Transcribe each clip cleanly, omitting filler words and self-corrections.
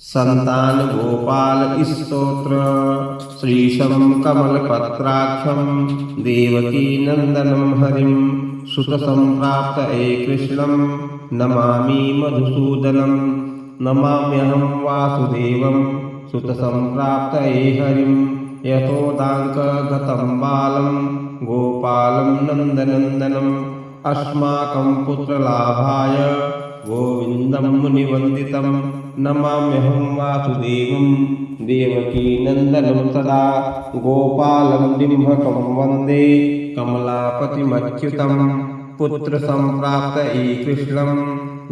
संतान गोपाल स्तोत्र श्रीशं कमलपत्राक्षं देवकी नंदनं हरिं सुतसंप्राप्तये कृष्णं नमामि मधुसूदनं नमाम्यहं वासुदेवं सुतसंप्राप्तये हरिं यशोदाङ्कगतं बालं गोपालं नन्दनन्दनम् अस्माकं पुत्रलाभाय गोविन्दं मुनिवन्दितं नमाम्यहं वासुदेवं देवकीनन्दनं सदा गोपालं डिम्भकं वन्दे कमलापतिमच्युतं पुत्रसम्प्राप्तये कृष्णं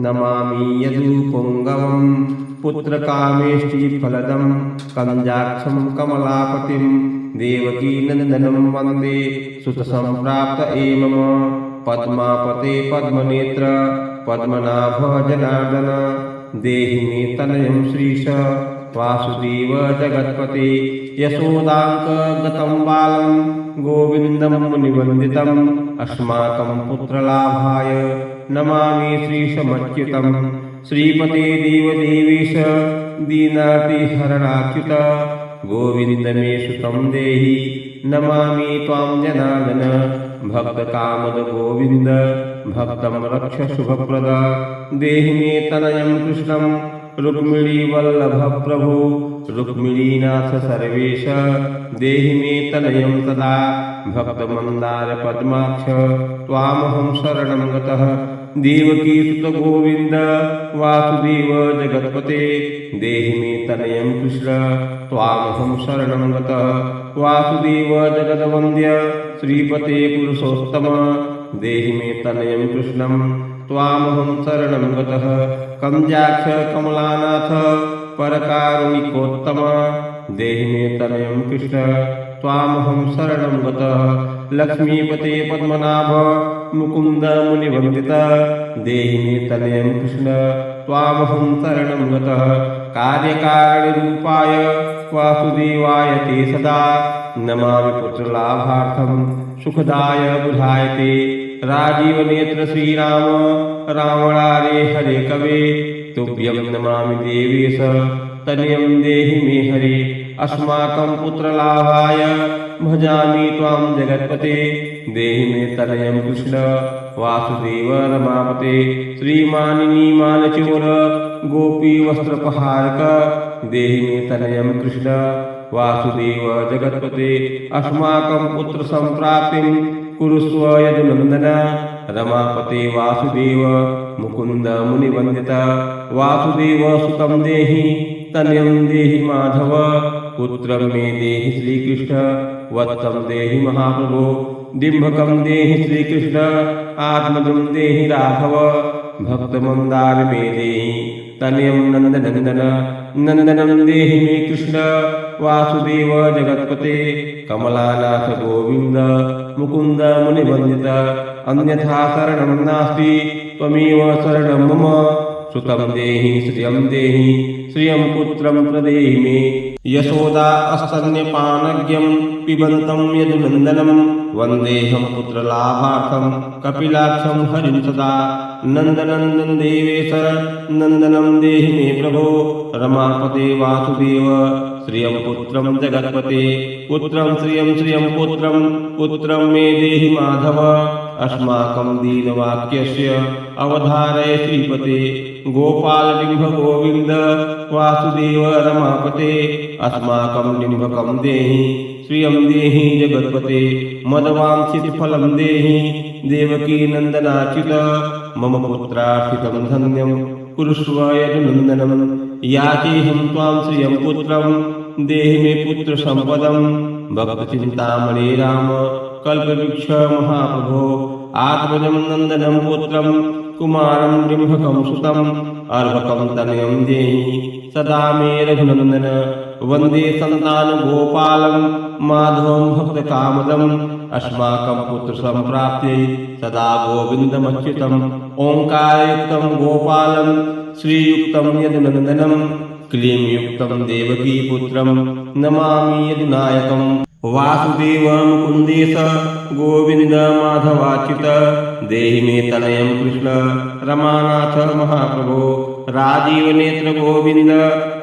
नमामि यदुपुङ्गवं पुत्रकामेष्टिफलदं कञ्जाक्षं कमलापतिं देवकीनन्दनं वन्दे सुतसम्प्राप्तये मम पद्मापते पद्मनेत्र पद्मनाभ जनार्दन देहि मे तनयं श्रीश वासुदेव जगत्पते यशोदाङ्कगतं बालं गोविन्दं मुनिवन्दितम् अस्माकं पुत्रलाभाय नमामि श्रीशमच्युतं श्रीपते देवदेवेश दीनार्तिहरणाच्युत गोविन्द मे सुतं देहि नमामि त्वां जनार्दन भक्तकामद गोविन्द भक्तं रक्ष शुभप्रद देहि मे तनयं कृष्णं रुक्मिणीवल्लभ प्रभु रुक्मिणीनाथ सर्वेश देहि मे तनयं सदा भक्तमन्दार पद्माक्ष त्वामहं शरणं गतः देवकीसुत गोविन्द वासुदेव जगत्पते देहि मे तनयं कृष्ण त्वामहं शरणं गतः वासुदेव जगद्वन्द्य श्रीपते पुरुषोत्तम देहि मे तनयं कृष्णं त्वामहं शरणं गतः कञ्जाक्ष कमलानाथ परकारुणिकोत्तम देहि मे तनयं कृष्ण त्वामहं शरणं गतः लक्ष्मीपते पद्मनाभ मुकुन्द मुनिवन्दित देहि मे तनयं कृष्ण त्वामहं शरणं गतः कार्यकारणरूपाय वासुदेवाय ते सदा नमामि पुत्रलाभार्थं सुखदाय बुधाय ते राजीवनेत्र श्रीराम रावणारे हरे कवे तुभ्यं नमामि देवेश तनयं देहि मे हरे अस्माकं पुत्रलाभाय भजामि त्वां जगत्पते देहि मे तनयं कृष्ण वासुदेव रमापते श्रीमानिनीमानचोर गोपी वस्त्रपहारक देहि मे तनयं कृष्ण वासुदेव जगत्पते अस्माकं पुत्रसम्प्राप्तिं कुरुस्व यदुनन्दन रमापते वासुदेव मुकुन्द मुनिवन्दित वासुदेव सुतं देहि तनयं देहि माधव पुत्रं मे देहि श्रीकृष्ण वत्सं देहि महाप्रभो डिम्भकं देहि श्रीकृष्ण आत्मजं देहि राघव भक्तमन्दार मे देहि तनयं नन्दनन्दन नन्दनं देहि मे कृष्ण वासुदेव जगत्पते कमलानाथ गोविन्द मुकुन्द मुनिवन्दित अन्यथा शरणं नास्ति त्वमेव शरणं मम सुतं देहि श्रियं पुत्रं प्रदेहि मे यशोदा स्तन्यपानज्ञं पिबन्तं यदुनन्दनं वन्देऽहं पुत्रलाभार्थं कपिलाक्षं हरिं सदा नन्दनन्दन देवेश नन्दनं देहि मे प्रभो रमापते वासुदेव श्रियं पुत्रं जगत्पते पुत्रं श्रियं पुत्रं मे देहि माधव अस्माकं दीनवाक्यस्य अवधारय श्रीपते गोपालडिम्भ गोविन्द वासुदेव रमापते अस्माकं डिम्भकं देहि श्रियं देहि जगत्पते मदवाञ्छितफलं देहि देवकीनन्दनाच्युत मम पुत्रार्थितं धन्यं कुरुष्व यदुनन्दनं याचेऽहं त्वां श्रियं पुत्रं देहि मे पुत्रसम्पदं भक्तचिन्तामणि राम कल्पवृक्ष महाप्रभो आत्मजं नन्दनं पुत्रं कुमारं डिम्भकं सुतम् अर्भकं तनयं देहि सदा मे रघुनन्दन वन्दे सन्तानगोपालं माधवं भक्तकामदम् अस्माकं पुत्रसम्प्राप्त्यै सदा गोविन्दमच्युतम् ओङ्कारयुक्तं गोपालं श्रीयुक्तं यदुनन्दनं क्लींयुक्तं देवकीपुत्रं नमामि यदुनायकम् वासुदेव मुकुन्देश गोविन्द माधवाच्युत देहि मे तनयं कृष्ण रमानाथ महाप्रभो राजीव नेत्र गोविंद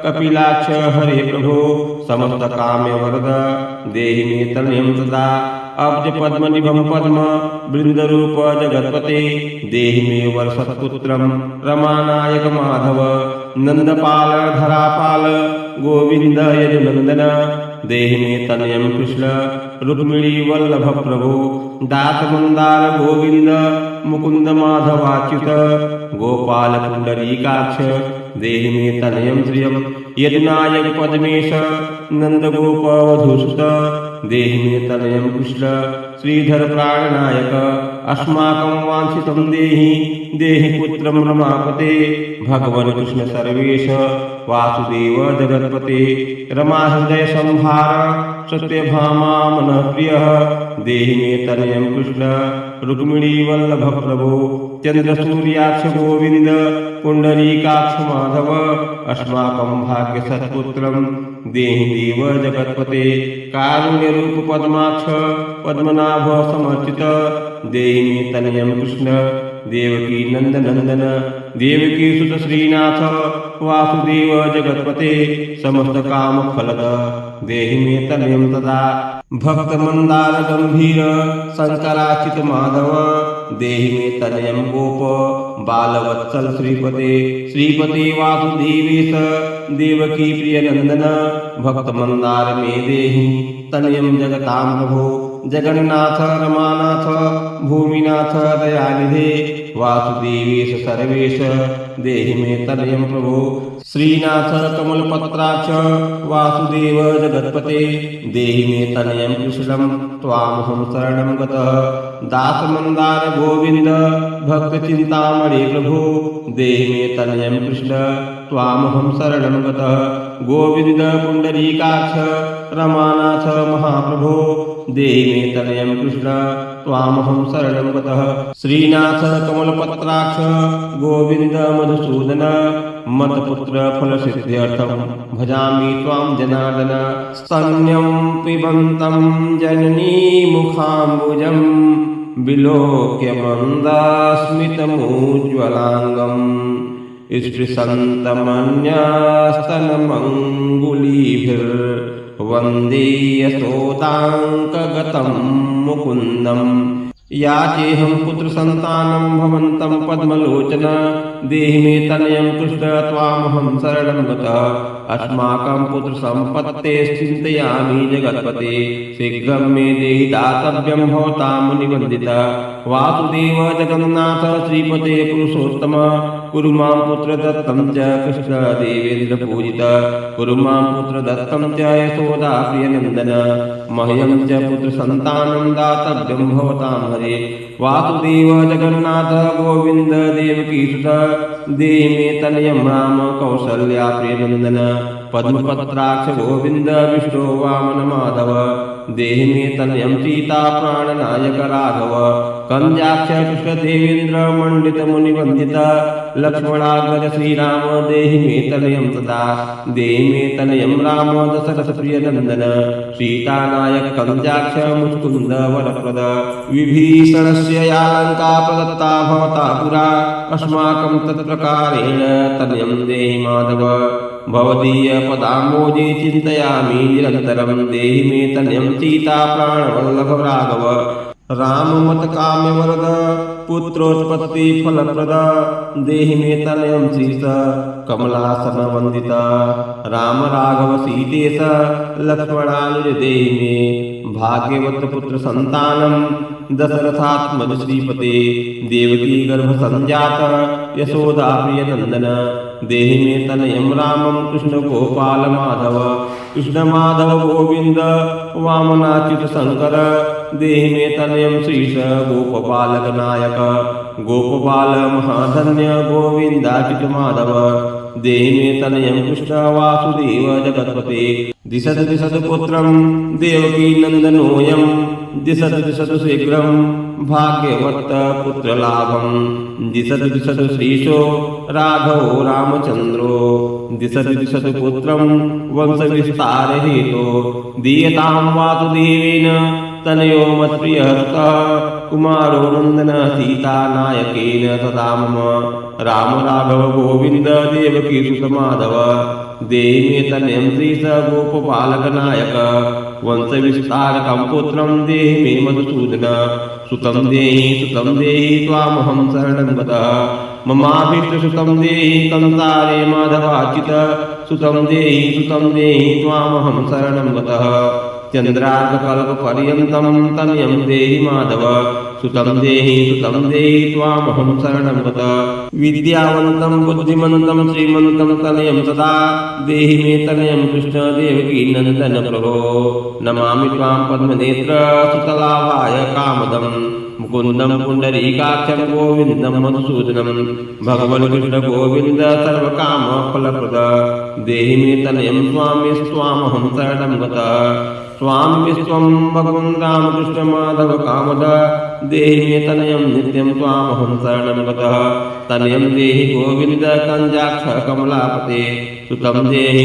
कपिलाक्ष हरे प्रभो समस्त काम्य वरद देहि मे तनयं सदा अब्ज पद्म निभम पद्म वृंद रूप जगत्पते देहि मे वरसत्पुत्रं रमानायक माधव नंदपाल धरापाल गोविंद यदुनंदन देहि मे तनयं कृष्ण रुक्मिणी वल्लभ प्रभो दास मंदार गोविंद मुकुंद माधवाच्युत गोपाल पुंडरीकाक्ष देहि मे तनयं श्रियं यदुनायक पद्मेश नंद गोप वधूसुत देहि मे तनयं कृष्ण श्रीधर प्राणनायक अस्माकं वांछितं देहि पुत्रं रमापते भगवन् कृष्ण सर्वेश वासुदेव जगत्पते रमाहृदय संभार सत्यभामा मनः प्रियः देहि मे तनयं कृष्ण रुक्मिणी वल्लभ प्रभो चंद्र सूर्याक्ष गोविंद पुंडरीकाक्ष माधव अस्माकं भाग्य सत्पुत्रं देहि देव जगत्पते कारुण्य रूप पद्माक्ष पद्मनाभ समर्चित देहि मे तनयं कृष्ण देवकी नंदनंदन देवकी सुत श्रीनाथ वासुदेव जगत्पते समस्त काम फलद देहि मे तनयं तदा भक्त मंदार गंभीर शंकराचित माधव देहि मे तनयं गोप बालवत्सल श्रीपते श्रीपते वासुदेवेश देवकी प्रिय नंदन भक्त मंदार मे देहि तनयं जगतां प्रभो जगन्नाथ रमानाथ भूमिनाथ दयानिधे वासुदेवेश सर्वेश देहि मे तनयं प्रभो श्रीनाथ कमलपत्राक्ष वासुदेव जगत्पते देहि मे तनयं कृष्णं त्वामहं शरणं गतः दासमंदार गोविंद भक्त चिंतामणि प्रभो देहि मे तनयं कृष्ण त्वामहं शरणं गतः गोविंद पुंडरीकाक्ष रमानाथ महाप्रभो देहि मे तनयं कृष्ण त्वामहं शरणं गतः श्रीनाथ कमलपत्राक्ष गोविंद मधुसूदन मत्पुत्र फलसिद्ध्यर्थं भजामि त्वां जनार्दन स्तन्यं पिबन्तं जननी मुखाम्बुजं विलोक्य मन्दास्मितमुज्ज्वलाङ्गम् स्पृशन्तमन्यास्तनमङ्गुलीभिर्वन्दे यशोदाङ्कगतं मुकुन्दम् याचेऽहं पुत्रसन्तानं भवन्तं पद्मलोचन देहि मे तनयं कृष्ण त्वामहं शरणं गतः अस्माकं पुत्रसम्पत्तेः चिन्तयामि जगत्पते शीघ्रं मे देहि दातव्यं भवतां मुनिवन्दितः वासुदेव जगन्नाथ श्रीपते पुरुषोत्तम कुरु मां पुत्रदत्तं च कृष्ण देवेन्द्रपूजित कुरु मां पुत्रदत्तं च यशोदा प्रियनन्दन मह्यं च पुत्रसन्तानं दातव्यं भवतां हरे वासुदेव जगन्नाथ गोविंद देवकीसुत देहि मे तनयं राम कौसल्या प्रियनन्दन पद्मपत्राक्ष गोविंद विष्णु वामन माधव देहि मे तनयं सीता प्राणनायक राघव कंजाक्ष कृष्ण देवेन्द्र मंडित मुनिवंदित लक्ष्मणाग्रज श्रीराम देहि मे तनयं तदा देहि मे तनयं राम दशरथ प्रियनन्दन सीतानायक कंजाक्ष मुकुन्द वरप्रद विभीषणस्य या लङ्का प्रदत्ता भवता पुरा अस्माकं तत्प्रकारेण तनयं देहि माधव भवदीय पदाम्बोजे चिन्तयामि निरन्तरं देहि मे तनयं सीता प्राणवल्लभ राघव राममत काम्य वरद पुत्रोत्पत्ति फलप्रद देहि मे तनयं श्रीश कमलासन वंदित राम राघव सीतेश लक्ष्मणानुज देहि मे भाग्यवत पुत्र संतानं दशरथात्मज श्रीपते देवकी गर्भ संजात यशोदा प्रिय नंदन देहि मे तनयं रामं कृष्ण गोपाल माधव कृष्ण माधव गोविंद वामनाच्युत शंकर देहि मे तनयं श्रीश गोपबालक नायक गोपबाल महाधन्य गोविंदाच्युत माधव देहि मे तनयं कृष्ण वासुदेव जगत्पते दिशत दिशत पुत्रं देवकी नंदनोऽयं दिशत दिशत शीघ्रं भाग्यवत् पुत्रलाभं दिशत दिशत श्रीशो राघवो रामचन्द्रो दिशत दिशत पुत्रं वंशविस्तारहेतो दीयतां वासुदेवेन तनयो मत्प्रियहर्तः कुमारो नन्दन सीता नायकेन सदा मम राम राघव गोविंद देवकी सुत माधव देहि मे तनयं श्रीश गोपबालक नायक वंश विस्तारकं पुत्रं देहि मे मधुसूदन सुतं देहि त्वामहं शरणं गतः ममाभीष्टसुतं देहि कंसारे माधवाचित सुतं देहि त्वामहं शरणं गतः चन्द्रार्ककल्पपर्यन्तं तनयं देहि माधव सुतं देहि त्वामहं शरणं गतः विद्यावन्तं बुद्धिमन्तं श्रीमन्तं तनयं सदा देहि मे तनयं कृष्ण देवकी नन्दन प्रभो नमामि त्वां पद्मनेत्र सुतलाभाय कामदं मुकुन्दं पुण्डरीकाक्षं गोविन्दं मधुसूदनं भगवन् कृष्ण गोविन्द सर्वकामफलप्रद देहि मे तनयं स्वामिस्त्वामहं शरणं गतः स्वामिस्त्वं भगवन् रामकृष्ण माधव कामद देहि मे तनयं नित्यं त्वामहं शरणं गतः तनयं देहि गोविन्द कञ्जाक्ष कमलापते सुतं देहि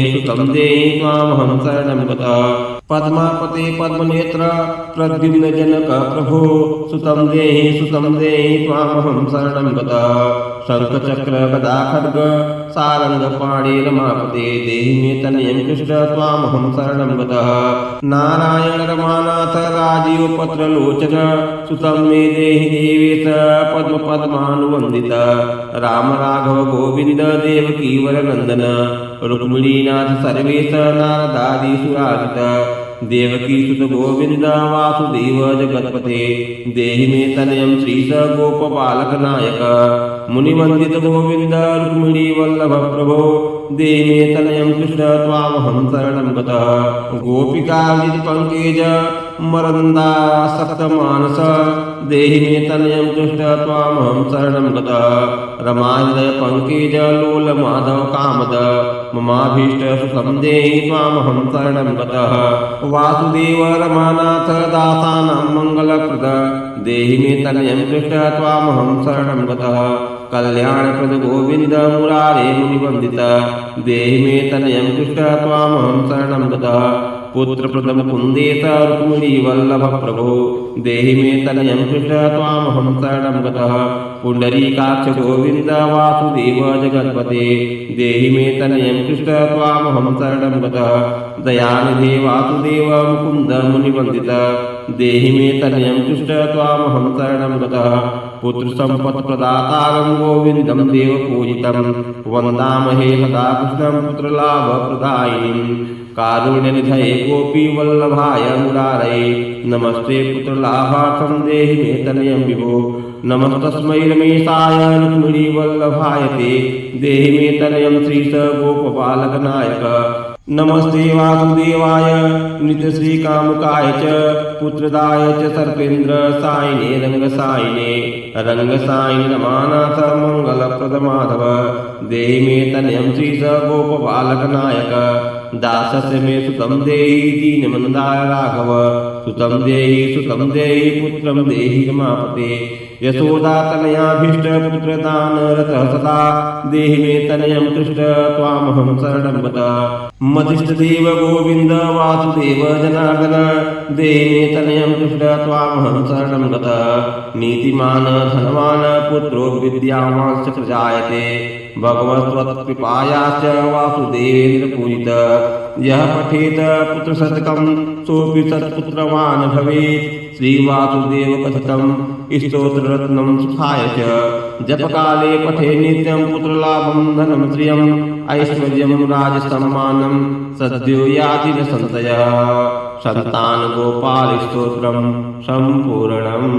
त्वामहं शरणं गतः पद्मापते पद्मनेत्र प्रद्युम्न जनक प्रभो सुतं देहि त्वामहं शरणं गतः शङ्खचक्र गदा खड्ग सारंग पाणि रमापते देहि मे तनयं कृष्ण त्वामहं शरणं गतः नारायण रमानाथ राजीव पत्रलोचन सुतं मे देहि देवेश पद्म पद्मानुवन्दित राम राघव गोविंद देवकी वरनन्दन रुक्मिणीनाथ सर्वेश नारदादि सुराजित देवकी सुत गोविंद वासुदेव जगत्पते देहि मे तनयं श्रीश गोपबालक नायक मुनिवंदित गोविंद रुक्मिणी वल्लभ प्रभो देहि मे तनयं कृष्ण त्वामहं शरणं गतः गोपिका पंकज मरन्दासक्तमानस देहि मे तनयं कृष्ण त्वामहं शरणं गतः रमाहृदय पंकज लोल माधव कामद ममाभीष्ट सुखं देहि त्वामहं शरणं गतः वासुदेव रमानाथ दासानां मंगलप्रद देहि मे तनयं कृष्ण त्वामहं शरणं गतः कल्याणप्रद गोविंद मुरारे मुनिवंदित देहि मे तनयं कृष्ण त्वामहं शरणं गतः पुत्रप्रद मुकुन्देश रुक्मिणी वल्लभ प्रभो देहि मे तनयं कृष्ण त्वामहं शरणं गतः पुण्डरीकाक्ष गोविंद वासुदेव जगत्पते देहि मे तनयं कृष्ण त्वामहं शरणं गतः दयानिधे वासुदेव मुकुन्द मुनिवन्दित देहि मे तनयं कृष्ण त्वामहं शरणं गतः पुत्रसम्पत्प्रदातारं गोविन्दं देवपूजितं वन्दामहे सदा कृष्णं पुत्रलाभप्रदायिनीं कारुण्यनिधये गोपीवल्लभाय मुरारये नमस्ते पुत्रलाभार्थं देहि मे तनयं विभो नमस्तस्मै रमेशाय रुक्मिणीवल्लभाय ते देहि मे तनयं श्रीश गोपबालकनायक नमस्ते वासुदेवाय नित्यश्रीकामुकाय च पुत्रदाय च सर्पेन्द्र सायिने रङ्गसायिने रमानाथ मङ्गलप्रद माधव देहि मे तनयं श्रीश गोपबालकनायक दासस्य मे सुतं देहि दीनमन्दाय राघव सुतं देहि पुत्रं देहि रमापते यशोदातनयाभीष्ट पुत्रदानरतः सदा देहि मे तनयं कृष्ण त्वामहं शरणं गतः मदिष्टदेव गोविंद वासुदेव जनार्दन देहि मे तनयं कृष्ण त्वामहं शरणं गतः नीतिमान् धनवान् पुत्रो विद्यावान् च प्रजायते भगवत्कृपायाश्च वासुदेवेन्द्रपूजित यः पठेत पुत्रशतकं सोऽपि सत्पुत्रवान् भवेत् श्रीवासुदेव कथितं स्तोत्ररत्नं सुखाय च जपकाले पठे नित्यं पुत्रलाभं धनं श्रियम् ऐश्वर्यं राजसम्मानं सद्यो याति न संशयः सन्तानगोपालस्तोत्रं सम्पूर्णम्।